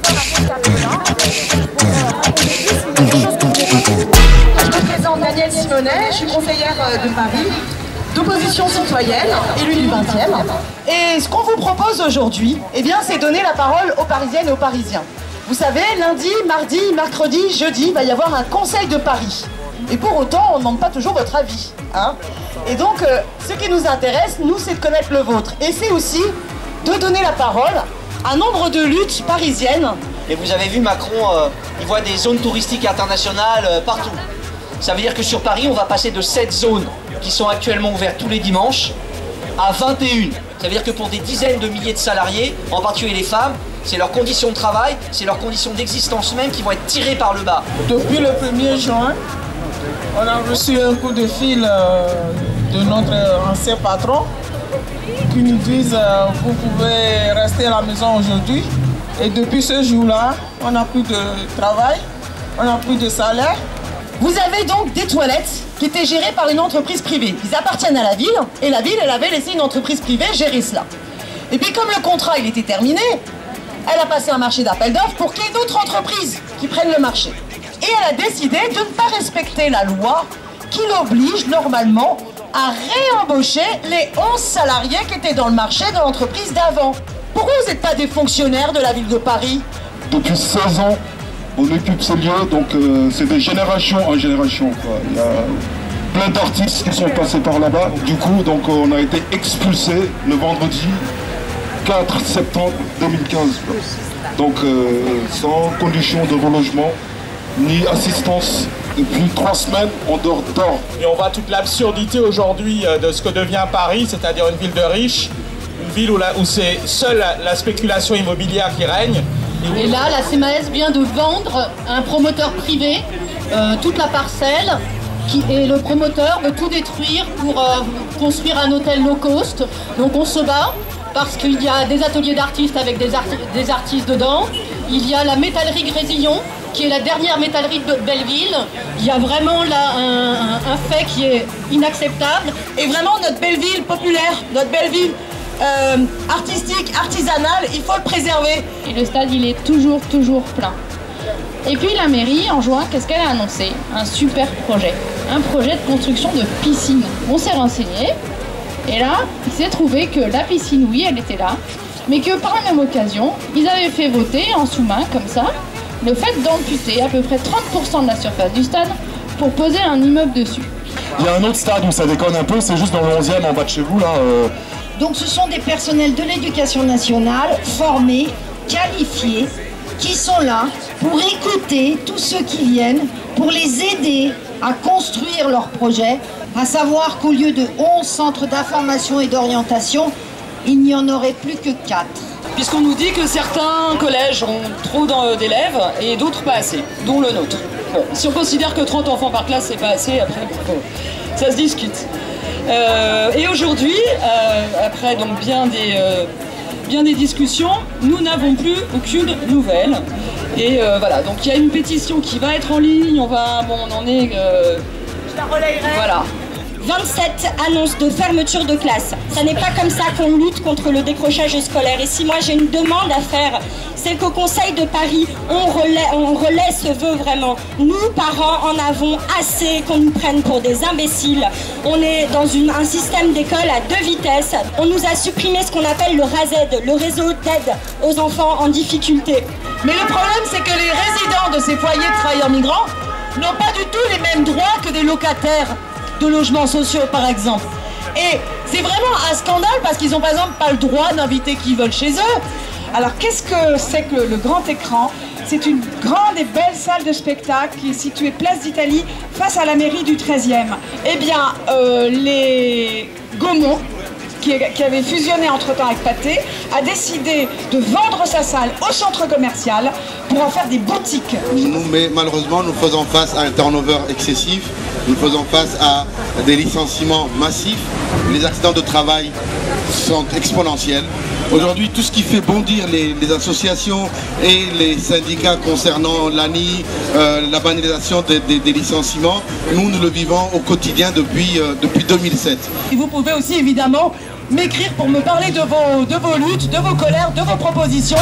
Je me présente Danielle Simonet, je suis conseillère de Paris, d'opposition citoyenne, élue du 20e. Et ce qu'on vous propose aujourd'hui, eh bien, c'est donner la parole aux Parisiennes et aux Parisiens. Vous savez, lundi, mardi, mercredi, jeudi, il va y avoir un conseil de Paris. Et pour autant, on ne demande pas toujours votre avis. Hein. Et donc, ce qui nous intéresse, nous, c'est de connaître le vôtre. Et c'est aussi de donner la parole à un nombre de luttes parisiennes. Et vous avez vu, Macron, il voit des zones touristiques internationales partout. Ça veut dire que sur Paris, on va passer de 7 zones qui sont actuellement ouvertes tous les dimanches à 21. Ça veut dire que pour des dizaines de milliers de salariés, en particulier les femmes, c'est leurs conditions de travail, c'est leurs conditions d'existence même qui vont être tirées par le bas. Depuis le 1er juin, on a reçu un coup de fil de notre ancien patron qui nous disent vous pouvez rester à la maison aujourd'hui. Et depuis ce jour-là, on n'a plus de travail, on n'a plus de salaire. Vous avez donc des toilettes qui étaient gérées par une entreprise privée. Ils appartiennent à la ville, et la ville, elle avait laissé une entreprise privée gérer cela. Et puis comme le contrat, il était terminé, elle a passé un marché d'appel d'offres pour qu'il y ait d'autres entreprises qui prennent le marché. Et elle a décidé de ne pas respecter la loi qui l'oblige normalement à réembaucher les 11 salariés qui étaient dans le marché de l'entreprise d'avant. Pourquoi vous n'êtes pas des fonctionnaires de la ville de Paris? Depuis 16 ans, on occupe ces lieux, donc c'est de génération en génération, quoi. Il y a plein d'artistes qui sont passés par là-bas. Du coup, donc, on a été expulsés le vendredi 4 septembre 2015. Donc sans condition de relogement, ni assistance. Depuis 3 semaines, on dort. Et on voit toute l'absurdité aujourd'hui de ce que devient Paris, c'est-à-dire une ville de riches, une ville où c'est seule la spéculation immobilière qui règne. Et là, la CMAS vient de vendre à un promoteur privé toute la parcelle et le promoteur veut tout détruire pour construire un hôtel low cost. Donc on se bat parce qu'il y a des ateliers d'artistes avec des artistes dedans. Il y a la métallerie Grésillon, qui est la dernière métallerie de Belleville. Il y a vraiment là un fait qui est inacceptable. Et vraiment, notre belle ville populaire, notre belle ville artistique, artisanale, il faut le préserver. Et le stade, il est toujours plein. Et puis la mairie, en juin, qu'est-ce qu'elle a annoncé? Un super projet. Un projet de construction de piscine. On s'est renseigné. Et là, il s'est trouvé que la piscine, oui, elle était là. Mais que par la même occasion, ils avaient fait voter en sous-main, comme ça, le fait d'amputer à peu près 30% de la surface du stade pour poser un immeuble dessus. Il y a un autre stade où ça déconne un peu, c'est juste dans le 11e en bas de chez vous, là. Donc ce sont des personnels de l'éducation nationale, formés, qualifiés, qui sont là pour écouter tous ceux qui viennent, pour les aider à construire leur projet, à savoir qu'au lieu de 11 centres d'information et d'orientation, il n'y en aurait plus que 4. Puisqu'on nous dit que certains collèges ont trop d'élèves et d'autres pas assez, dont le nôtre. Bon, si on considère que 30 enfants par classe c'est pas assez, après bon, ça se discute. Et aujourd'hui, après donc bien des discussions, nous n'avons plus aucune nouvelle. Et voilà, donc il y a une pétition qui va être en ligne, on en est... Je la relayerai. Voilà. 27 annonces de fermeture de classe. Ça n'est pas comme ça qu'on lutte contre le décrochage scolaire. Et si moi j'ai une demande à faire, c'est qu'au Conseil de Paris, on relaie ce vœu vraiment. Nous, parents, en avons assez qu'on nous prenne pour des imbéciles. On est dans un système d'école à 2 vitesses. On nous a supprimé ce qu'on appelle le RASED, le réseau d'aide aux enfants en difficulté. Mais le problème, c'est que les résidents de ces foyers de travailleurs migrants n'ont pas du tout les mêmes droits que des locataires de logements sociaux, par exemple. Et c'est vraiment un scandale parce qu'ils n'ont par exemple pas le droit d'inviter qui veulent chez eux. Alors qu'est-ce que c'est que le grand écran? C'est une grande et belle salle de spectacle qui est située place d'Italie face à la mairie du 13e. Eh bien, les Gaumont, qui avait fusionné entre-temps avec Pathé, a décidé de vendre sa salle au centre commercial pour en faire des boutiques. Mais malheureusement, nous faisons face à un turnover excessif, nous faisons face à des licenciements massifs, les accidents de travail sont exponentiels. Aujourd'hui, tout ce qui fait bondir les associations et les syndicats concernant l'ANI, la banalisation des licenciements, nous le vivons au quotidien depuis 2007. Et vous pouvez aussi évidemment m'écrire pour me parler de vos luttes, de vos colères, de vos propositions.